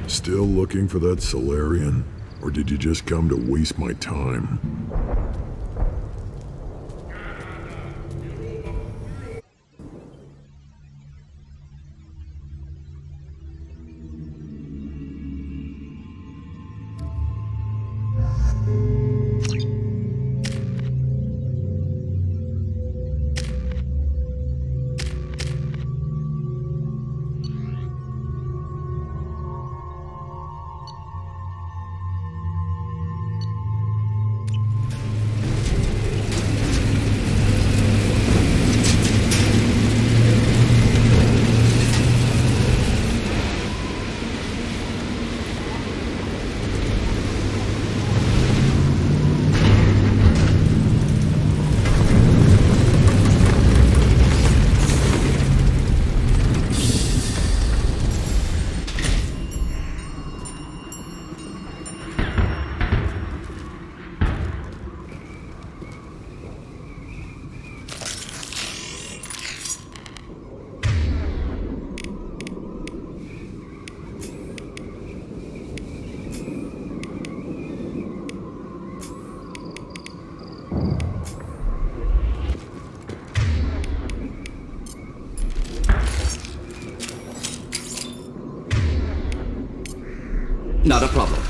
Still looking for that Solarian? Or did you just come to waste my time? Not a problem.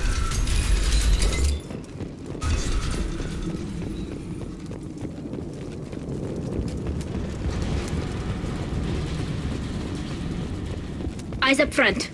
Eyes up front.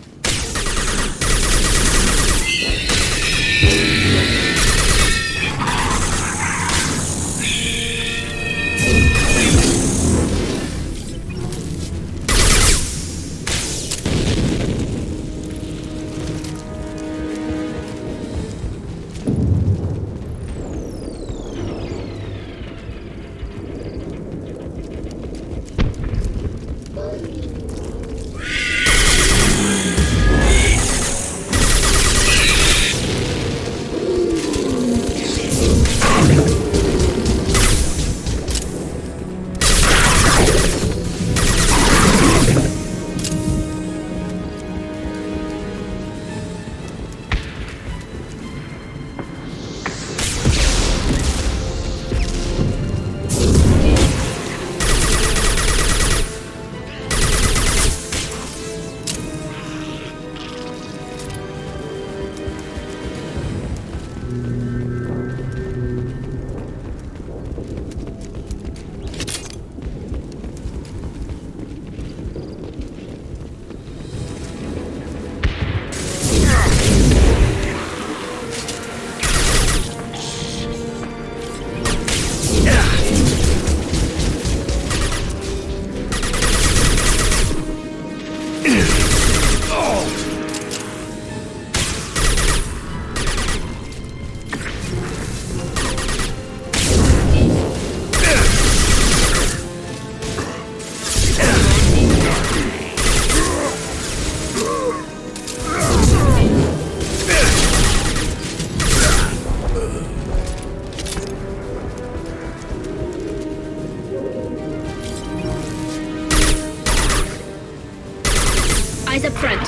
Eyes up front.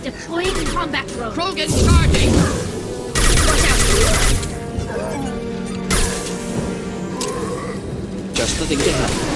Deploying combat drone. Krogan charging! Watch out. Just the thing to have.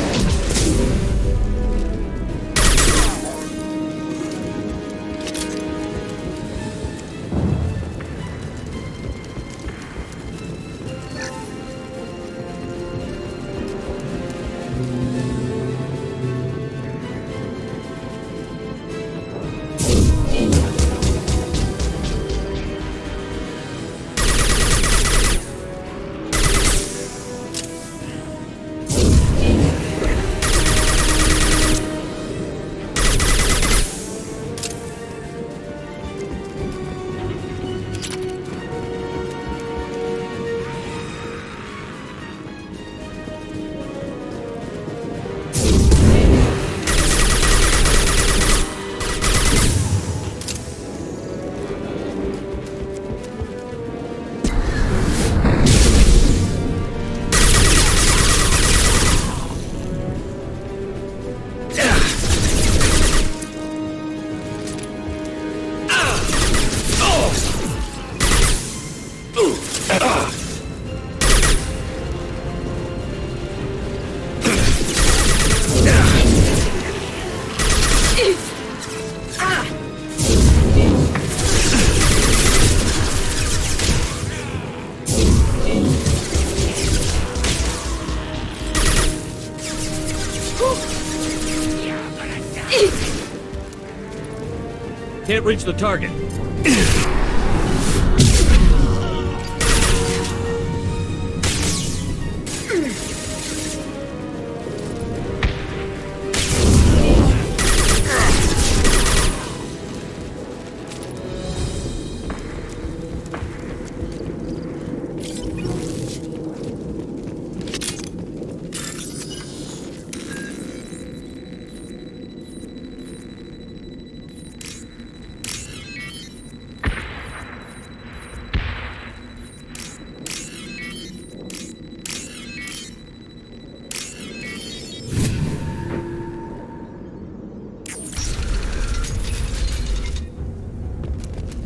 Can't reach the target.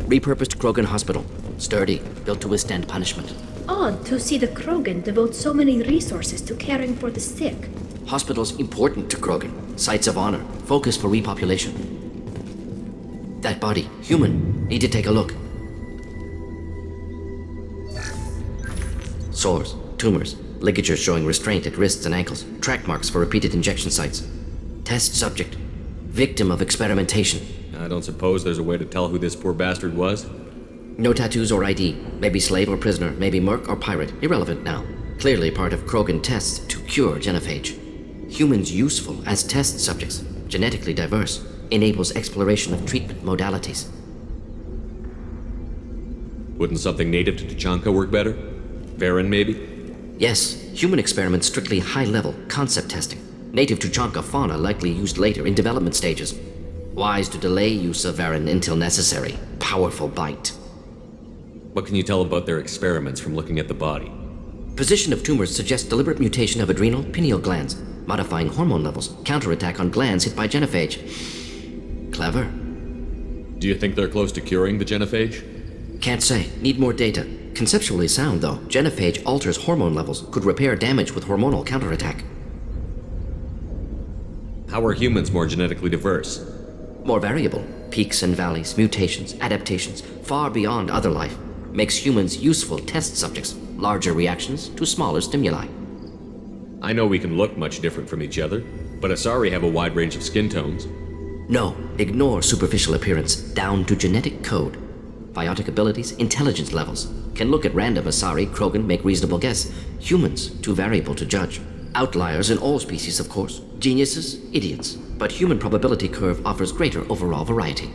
Repurposed Krogan hospital. Sturdy, built to withstand punishment. Odd to see the Krogan devote so many resources to caring for the sick. Hospitals important to Krogan. Sites of honor. Focus for repopulation. That body, human. Need to take a look. Sores, tumors, ligatures showing restraint at wrists and ankles. Track marks for repeated injection sites. Test subject. Victim of experimentation. I don't suppose there's a way to tell who this poor bastard was? No tattoos or ID. Maybe slave or prisoner. Maybe merc or pirate. Irrelevant now. Clearly part of Krogan tests to cure genophage. Humans useful as test subjects. Genetically diverse. Enables exploration of treatment modalities. Wouldn't something native to Tuchanka work better? Varen, maybe? Yes, human experiments strictly high-level concept testing. Native Tuchanka fauna likely used later in development stages. Wise to delay use of Varen until necessary. Powerful bite. What can you tell about their experiments from looking at the body? Position of tumors suggests deliberate mutation of adrenal, pineal glands, modifying hormone levels, counterattack on glands hit by genophage. Clever. Do you think they're close to curing the genophage? Can't say. Need more data. Conceptually sound, though. Genophage alters hormone levels, could repair damage with hormonal counterattack. How are humans more genetically diverse? More variable. Peaks and valleys, mutations, adaptations, far beyond other life. Makes humans useful test subjects. Larger reactions to smaller stimuli. I know we can look much different from each other, but Asari have a wide range of skin tones. No, ignore superficial appearance, down to genetic code. Biotic abilities, intelligence levels. Can look at random Asari, Krogan, make reasonable guess. Humans, too variable to judge. Outliers in all species, of course. Geniuses, idiots. But human probability curve offers greater overall variety.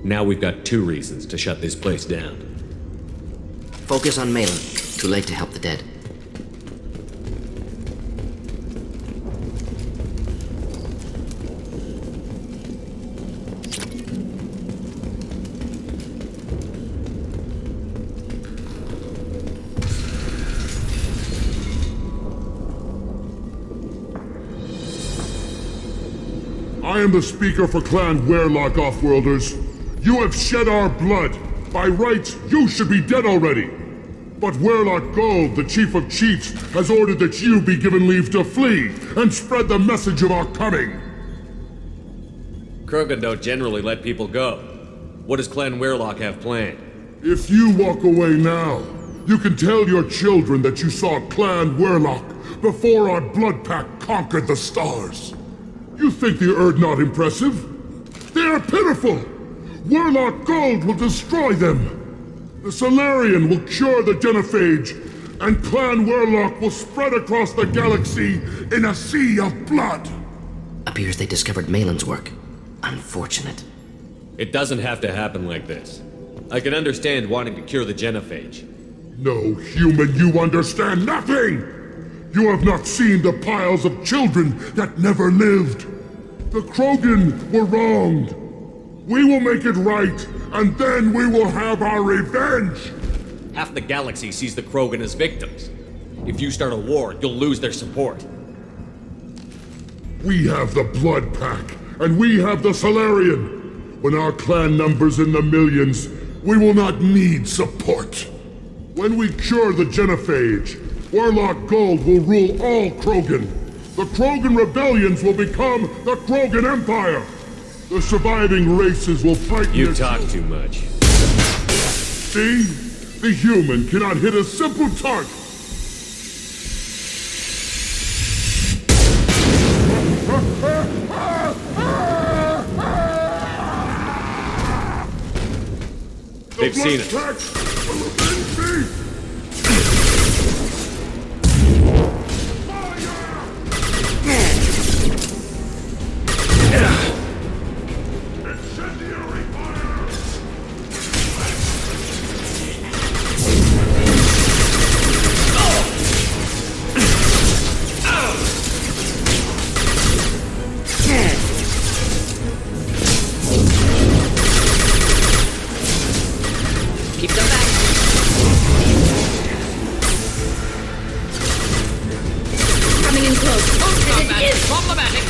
Now we've got 2 reasons to shut this place down. Focus on Maelon. Too late to help the dead. I am the speaker for Clan Werelock, Offworlders. You have shed our blood. By rights, you should be dead already. But Werelock Gold, the Chief of Chiefs, has ordered that you be given leave to flee and spread the message of our coming. Krogan don't generally let people go. What does Clan Werelock have planned? If you walk away now, you can tell your children that you saw Clan Werelock before our blood pact conquered the stars. You think the Urdnot impressive? They are pitiful! Werelock Gold will destroy them! The Solarian will cure the genophage, and Clan Werelock will spread across the galaxy in a sea of blood! Appears they discovered Maelon's work. Unfortunate. It doesn't have to happen like this. I can understand wanting to cure the genophage. No, human, you understand nothing! You have not seen the piles of children that never lived. The Krogan were wronged. We will make it right, and then we will have our revenge! Half the galaxy sees the Krogan as victims. If you start a war, you'll lose their support. We have the Blood Pack, and we have the Solarian. When our clan numbers in the millions, we will not need support. When we cure the genophage, Werelock Gold will rule all Krogan. The Krogan rebellions will become the Krogan Empire. The surviving races will fight. You talk too much. See? The human cannot hit a simple target. They've seen us. Keep them back. Coming in close. And it is Problematic.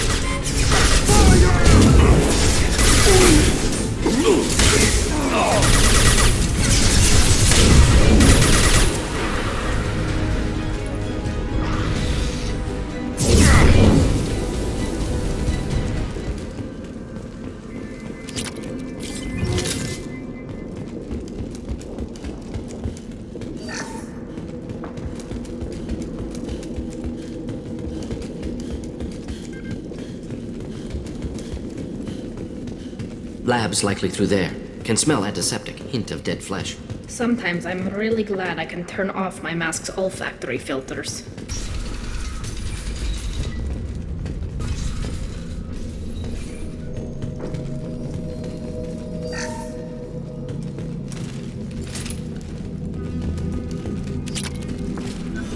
Labs likely through there. Can smell antiseptic, hint of dead flesh. Sometimes I'm really glad I can turn off my mask's olfactory filters.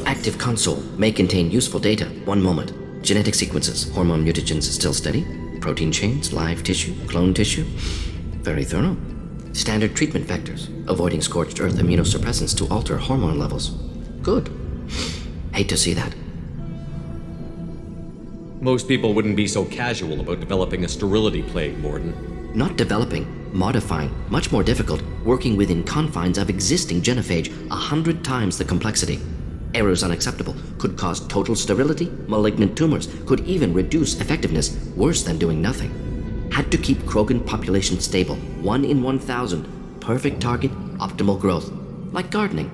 Active console may contain useful data. One moment. Genetic sequences, hormone mutagens still steady. Protein chains, live tissue, clone tissue. Very thorough. Standard treatment vectors, avoiding scorched earth immunosuppressants to alter hormone levels. Good. Hate to see that. Most people wouldn't be so casual about developing a sterility plague, Mordin. Not developing, modifying, much more difficult, working within confines of existing genophage, 100 times the complexity. Errors unacceptable, could cause total sterility, malignant tumors, could even reduce effectiveness, worse than doing nothing. Had to keep Krogan population stable, 1 in 1,000, perfect target, optimal growth, like gardening.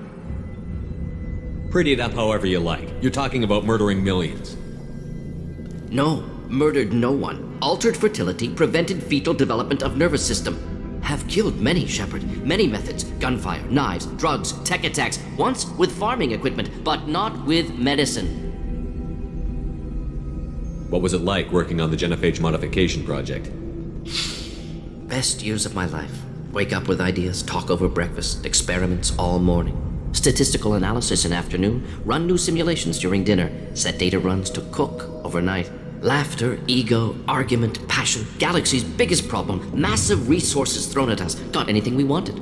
Pretty it up however you like. You're talking about murdering millions. No, murdered no one. Altered fertility, prevented fetal development of nervous system. Have killed many, Shepard. Many methods. Gunfire, knives, drugs, tech attacks. Once with farming equipment, but not with medicine. What was it like working on the genophage modification project? Best years of my life. Wake up with ideas, talk over breakfast, experiments all morning. Statistical analysis in afternoon, run new simulations during dinner, set data runs to cook overnight. Laughter, ego, argument, passion, Galaxy's biggest problem, massive resources thrown at us. Got anything we wanted.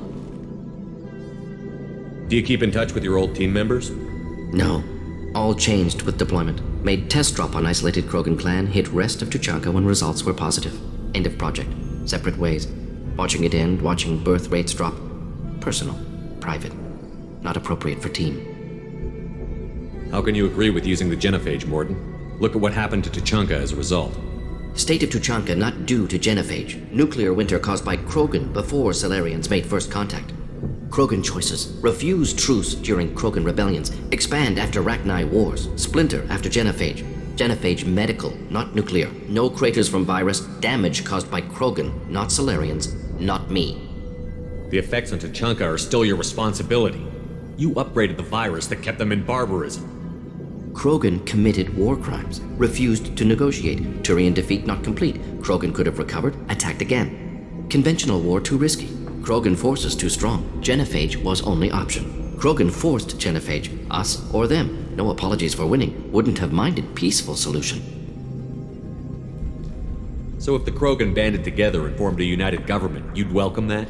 Do you keep in touch with your old team members? No. All changed with deployment. Made test drop on isolated Krogan clan, hit rest of Tuchanka when results were positive. End of project. Separate ways. Watching it end, watching birth rates drop. Personal. Private. Not appropriate for team. How can you agree with using the genophage, Mordin? Look at what happened to Tuchanka as a result. State of Tuchanka not due to genophage. Nuclear winter caused by Krogan before Salarians made first contact. Krogan choices. Refuse truce during Krogan rebellions. Expand after Rachni wars. Splinter after genophage. Genophage medical, not nuclear. No craters from virus. Damage caused by Krogan, not Salarians, not me. The effects on Tuchanka are still your responsibility. You upgraded the virus that kept them in barbarism. Krogan committed war crimes, refused to negotiate. Turian defeat not complete. Krogan could have recovered, attacked again. Conventional war too risky. Krogan forces too strong. Genophage was only option. Krogan forced genophage, us or them. No apologies for winning. Wouldn't have minded peaceful solution. So if the Krogan banded together and formed a united government, you'd welcome that?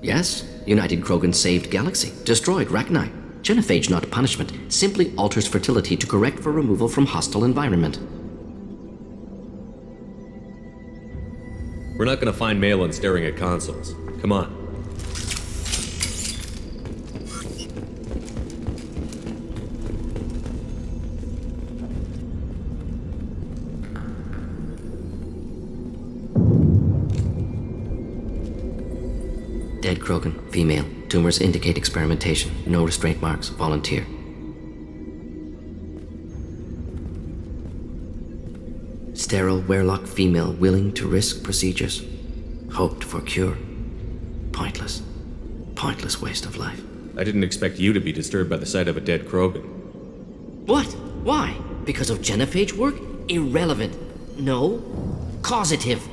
Yes, United Krogan saved Galaxy, destroyed Rachni. Genophage not punishment, simply alters fertility to correct for removal from hostile environment. We're not gonna find Maelon staring at consoles. Come on. Dead Krogan, female. Tumors indicate experimentation. No restraint marks. Volunteer. Sterile Werlock female willing to risk procedures. Hoped for cure. Pointless. Pointless waste of life. I didn't expect you to be disturbed by the sight of a dead Krogan. What? Why? Because of genophage work? Irrelevant. No. Causative.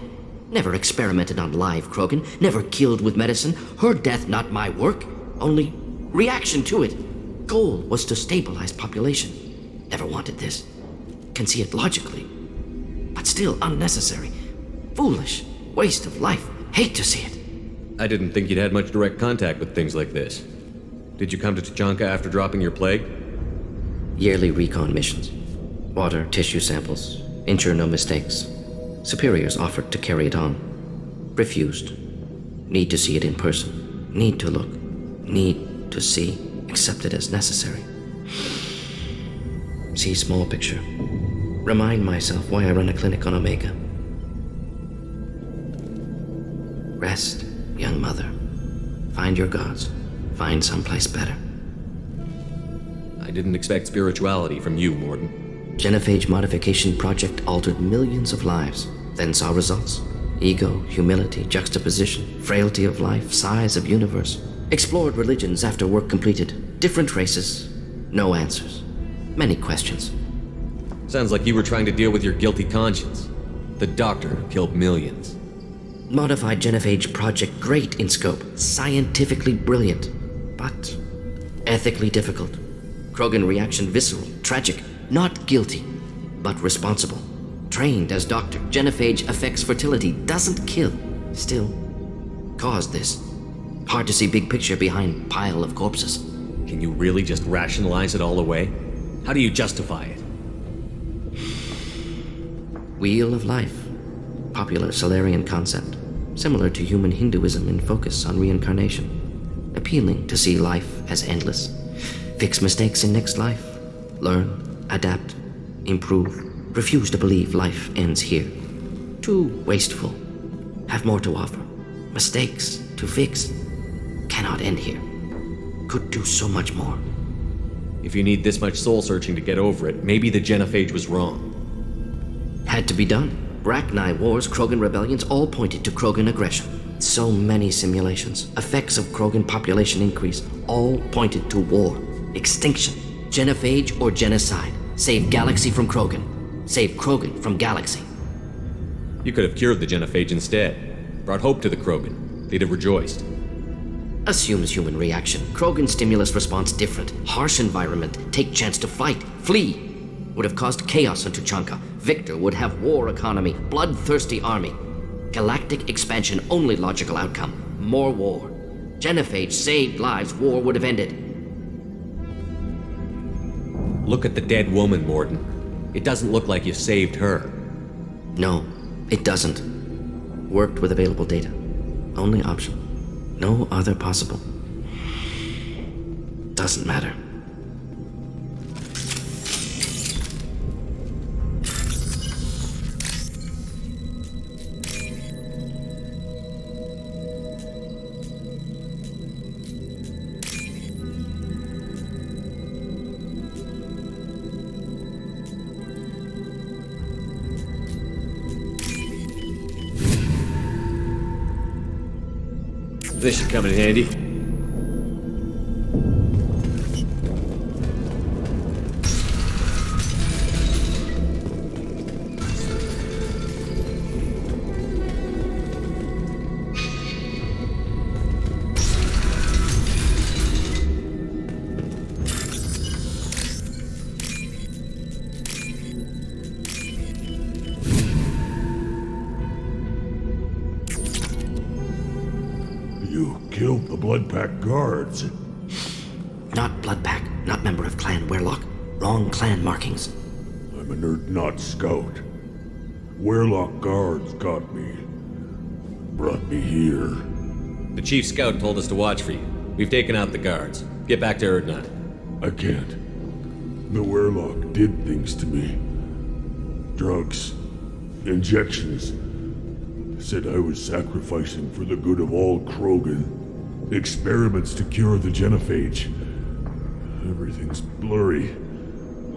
Never experimented on live Krogan, never killed with medicine. Her death not my work, only reaction to it. Goal was to stabilize population. Never wanted this. Can see it logically. But still unnecessary. Foolish. Waste of life. Hate to see it. I didn't think you'd had much direct contact with things like this. Did you come to Tuchanka after dropping your plague? Yearly recon missions. Water, tissue samples. Ensure no mistakes. Superiors offered to carry it on. Refused. Need to see it in person. Need to look. Need to see. Accepted as necessary. See small picture. Remind myself why I run a clinic on Omega. Rest, young mother. Find your gods. Find someplace better. I didn't expect spirituality from you, Mordin. Genophage modification project altered millions of lives, then saw results. Ego, humility, juxtaposition, frailty of life, size of universe. Explored religions after work completed. Different races. No answers. Many questions. Sounds like you were trying to deal with your guilty conscience. The doctor who killed millions. Modified genophage project great in scope, scientifically brilliant, but ethically difficult. Krogan reaction visceral, tragic, not guilty, but responsible. Trained as doctor, genophage affects fertility, doesn't kill, still caused this. Hard to see big picture behind pile of corpses. Can you really just rationalize it all away? How do you justify it? Wheel of life. Popular Solarian concept. Similar to human Hinduism in focus on reincarnation. Appealing to see life as endless. Fix mistakes in next life. Learn, adapt, improve. Refuse to believe life ends here. Too wasteful. Have more to offer. Mistakes to fix. Cannot end here. Could do so much more. If you need this much soul-searching to get over it, maybe the genophage was wrong. Had to be done. Rachni wars, Krogan rebellions, all pointed to Krogan aggression. So many simulations, effects of Krogan population increase, all pointed to war, extinction, genophage or genocide. Save galaxy from Krogan. Save Krogan from galaxy. You could have cured the genophage instead. Brought hope to the Krogan. They'd have rejoiced. Assumes human reaction. Krogan stimulus response different. Harsh environment. Take chance to fight. Flee. Would have caused chaos on Tuchanka. Victor would have war economy. Bloodthirsty army. Galactic expansion only logical outcome. More war. Genophage saved lives. War would have ended. Look at the dead woman, Mordin. It doesn't look like you saved her. No, it doesn't. Worked with available data. Only option. No other possible. Doesn't matter. This should come in handy. Killed the Bloodpack guards. Not Bloodpack, not member of Clan Werlock. Wrong clan markings. I'm an Urdnot scout. Werlock guards got me. Brought me here. The chief scout told us to watch for you. We've taken out the guards. Get back to Urdnot. I can't. The Werlock did things to me. Drugs. Injections. Said I was sacrificing for the good of all Krogan. Experiments to cure the genophage. Everything's blurry.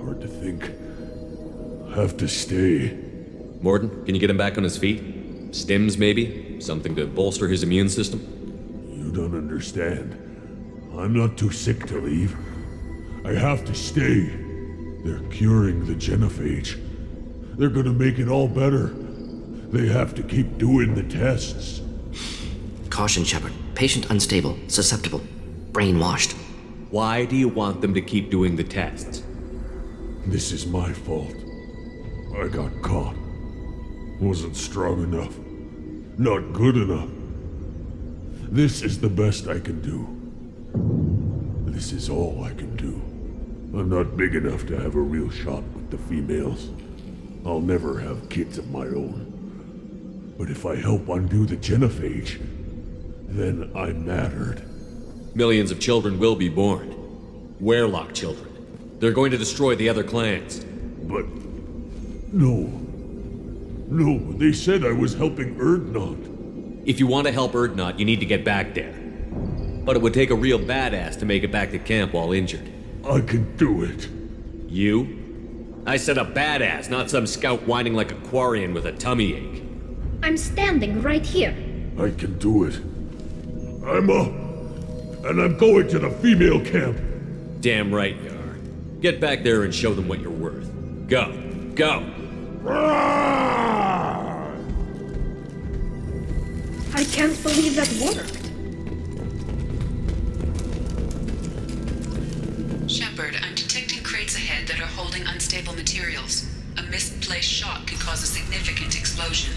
Hard to think. Have to stay. Mordin, can you get him back on his feet? Stims, maybe? Something to bolster his immune system? You don't understand. I'm not too sick to leave. I have to stay. They're curing the genophage. They're gonna make it all better. They have to keep doing the tests. Caution, Shepard. Patient unstable, susceptible, brainwashed. Why do you want them to keep doing the tests? This is my fault. I got caught. Wasn't strong enough. Not good enough. This is the best I can do. This is all I can do. I'm not big enough to have a real shot with the females. I'll never have kids of my own. But if I help undo the genophage, then I'm mattered. Millions of children will be born. Werlock children. They're going to destroy the other clans. But... No. No, they said I was helping Urdnot. If you want to help Urdnot, you need to get back there. But it would take a real badass to make it back to camp while injured. I can do it. You? I said a badass, not some scout whining like a Quarian with a tummy ache. I'm standing right here. I can do it. I'm up. And I'm going to the female camp. Damn right you are. Get back there and show them what you're worth. Go. Go! I can't believe that worked. Shepard, I'm detecting crates ahead that are holding unstable materials. A misplaced shot could cause a significant explosion.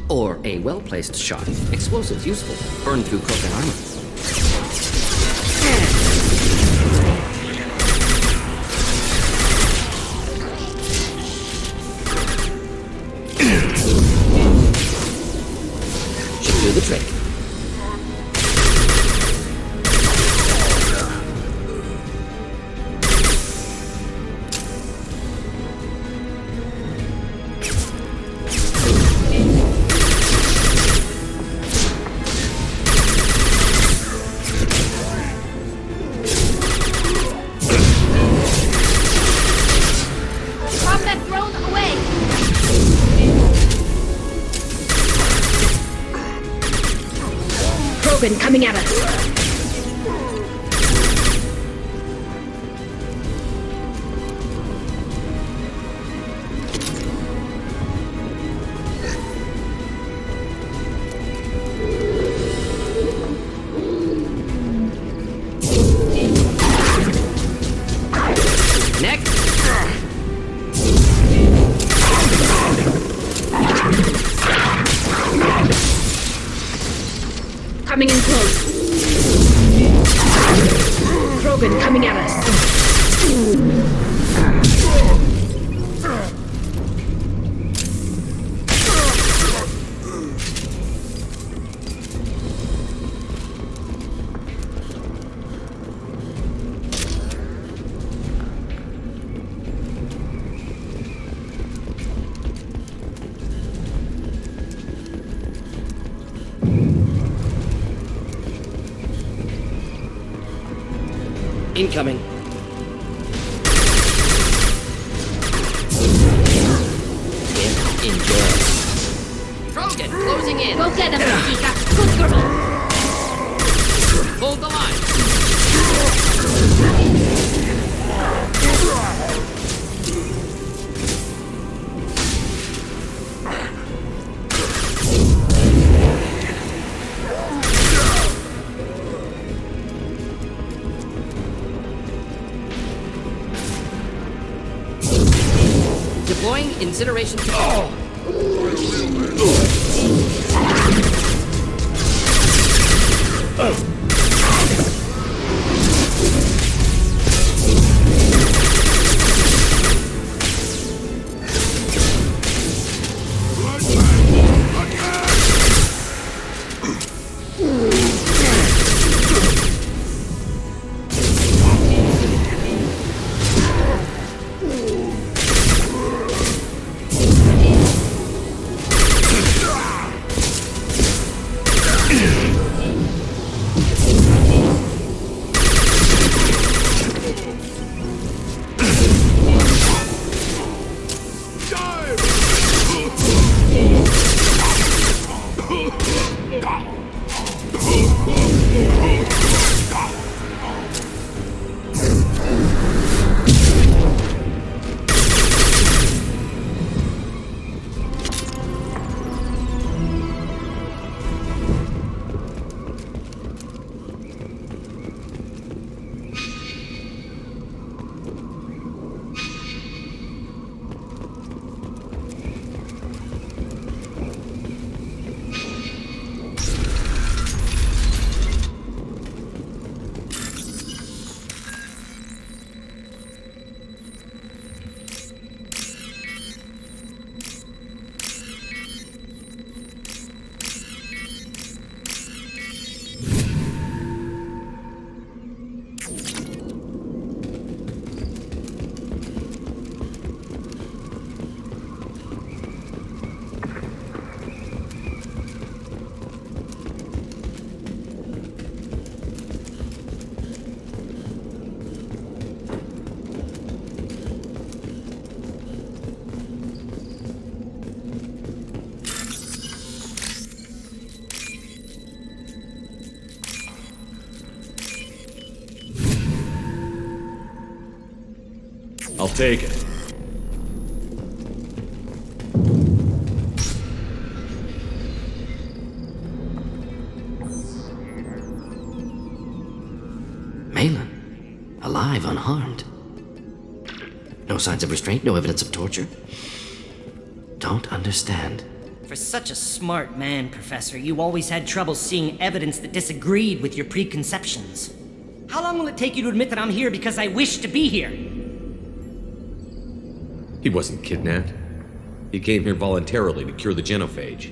Or a well-placed shot. Explosives useful. Burn through Krogan armor. Should do the trick. Combat drone away! Krogan coming at us. Next! Coming in close. Krogan coming at us. Incoming. Enjoy. Krogan, closing in. Go get him, Tuchanka. Good girl. Hold the line. Deploying incineration. I'll take it. Maelon, alive, unharmed. No signs of restraint, no evidence of torture. Don't understand. For such a smart man, Professor, you always had trouble seeing evidence that disagreed with your preconceptions. How long will it take you to admit that I'm here because I wish to be here? He wasn't kidnapped. He came here voluntarily to cure the genophage.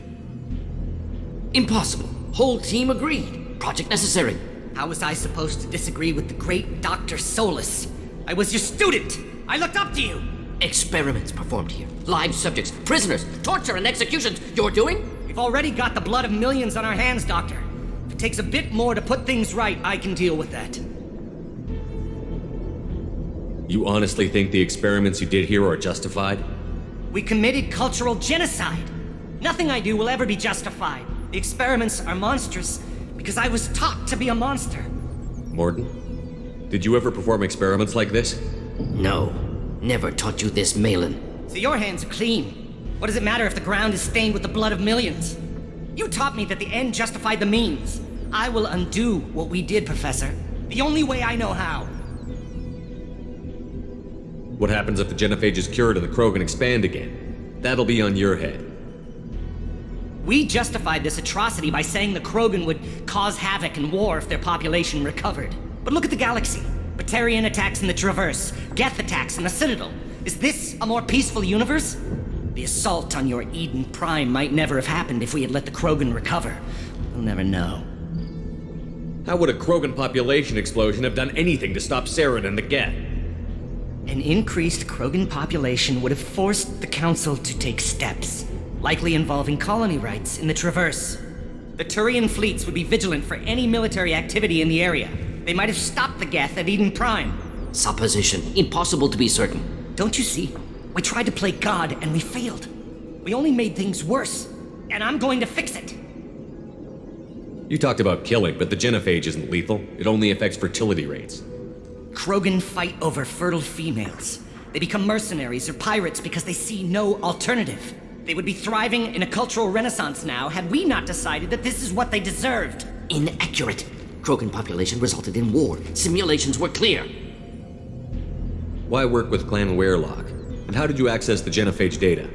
Impossible. Whole team agreed. Project necessary. How was I supposed to disagree with the great Dr. Solus? I was your student! I looked up to you! Experiments performed here. Live subjects, prisoners, torture and executions. You're doing? We've already got the blood of millions on our hands, Doctor. If it takes a bit more to put things right, I can deal with that. You honestly think the experiments you did here are justified? We committed cultural genocide. Nothing I do will ever be justified. The experiments are monstrous because I was taught to be a monster. Mordin, did you ever perform experiments like this? No. Never taught you this, Maelon. So your hands are clean. What does it matter if the ground is stained with the blood of millions? You taught me that the end justified the means. I will undo what we did, Professor. The only way I know how. What happens if the genophage is cured and the Krogan expand again? That'll be on your head. We justified this atrocity by saying the Krogan would cause havoc and war if their population recovered. But look at the galaxy. Batarian attacks in the Traverse, Geth attacks in the Citadel. Is this a more peaceful universe? The assault on your Eden Prime might never have happened if we had let the Krogan recover. We'll never know. How would a Krogan population explosion have done anything to stop Saren and the Geth? An increased Krogan population would have forced the Council to take steps, likely involving colony rights in the Traverse. The Turian fleets would be vigilant for any military activity in the area. They might have stopped the Geth at Eden Prime. Supposition. Impossible to be certain. Don't you see? We tried to play God and we failed. We only made things worse. And I'm going to fix it. You talked about killing, but the genophage isn't lethal. It only affects fertility rates. Krogan fight over fertile females. They become mercenaries or pirates because they see no alternative. They would be thriving in a cultural renaissance now had we not decided that this is what they deserved. Inaccurate. Krogan population resulted in war. Simulations were clear. Why work with Clan Werelock? And how did you access the genophage data?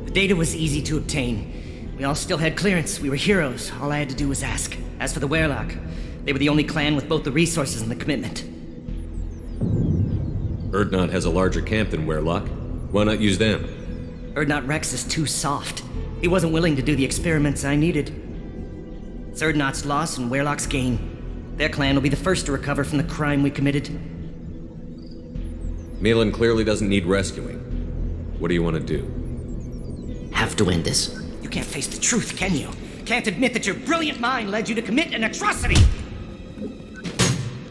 The data was easy to obtain. We all still had clearance. We were heroes. All I had to do was ask. As for the Werelock, they were the only clan with both the resources and the commitment. Urdnot has a larger camp than Werelock. Why not use them? Urdnot Rex is too soft. He wasn't willing to do the experiments I needed. It's Urdnot's loss and Werelock's gain. Their clan will be the first to recover from the crime we committed. Maelon clearly doesn't need rescuing. What do you want to do? Have to end this. You can't face the truth, can you? Can't admit that your brilliant mind led you to commit an atrocity!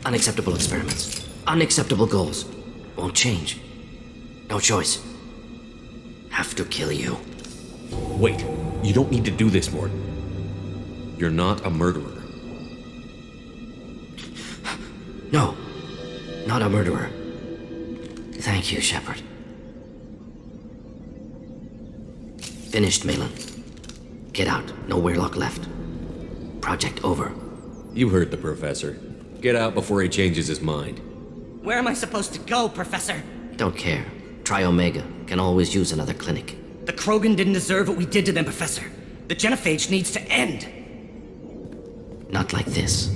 Unacceptable experiments. Unacceptable goals. Won't change. No choice. Have to kill you. Wait, you don't need to do this, Mordin. You're not a murderer. No, not a murderer. Thank you, Shepard. Finished, Maelon. Get out. No Werelock left. Project over. You heard the professor. Get out before he changes his mind. Where am I supposed to go, Professor? Don't care. Try Omega. Can always use another clinic. The Krogan didn't deserve what we did to them, Professor. The genophage needs to end. Not like this.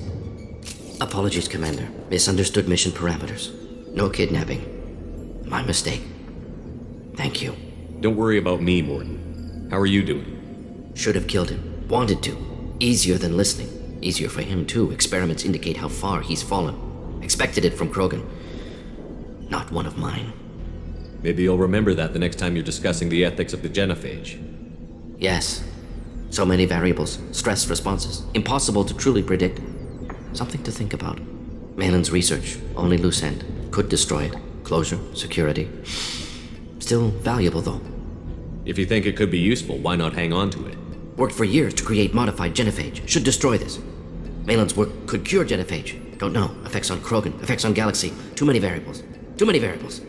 Apologies, Commander. Misunderstood mission parameters. No kidnapping. My mistake. Thank you. Don't worry about me, Mordin. How are you doing? Should have killed him. Wanted to. Easier than listening. Easier for him, too. Experiments indicate how far he's fallen. Expected it from Krogan. Not one of mine. Maybe you'll remember that the next time you're discussing the ethics of the genophage. Yes. So many variables, stress responses, impossible to truly predict. Something to think about. Maelon's research, only loose end, could destroy it. Closure, security. Still valuable, though. If you think it could be useful, why not hang on to it? Worked for years to create modified genophage. Should destroy this. Maelon's work could cure genophage. Don't know. Effects on Krogan, effects on Galaxy. Too many variables. Too many variables.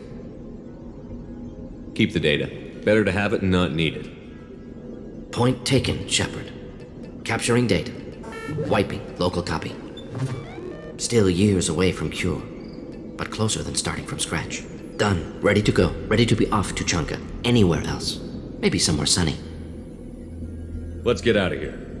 Keep the data. Better to have it and not need it. Point taken, Shepard. Capturing data. Wiping local copy. Still years away from cure, but closer than starting from scratch. Done. Ready to go. Ready to be off Tuchanka. Anywhere else. Maybe somewhere sunny. Let's get out of here.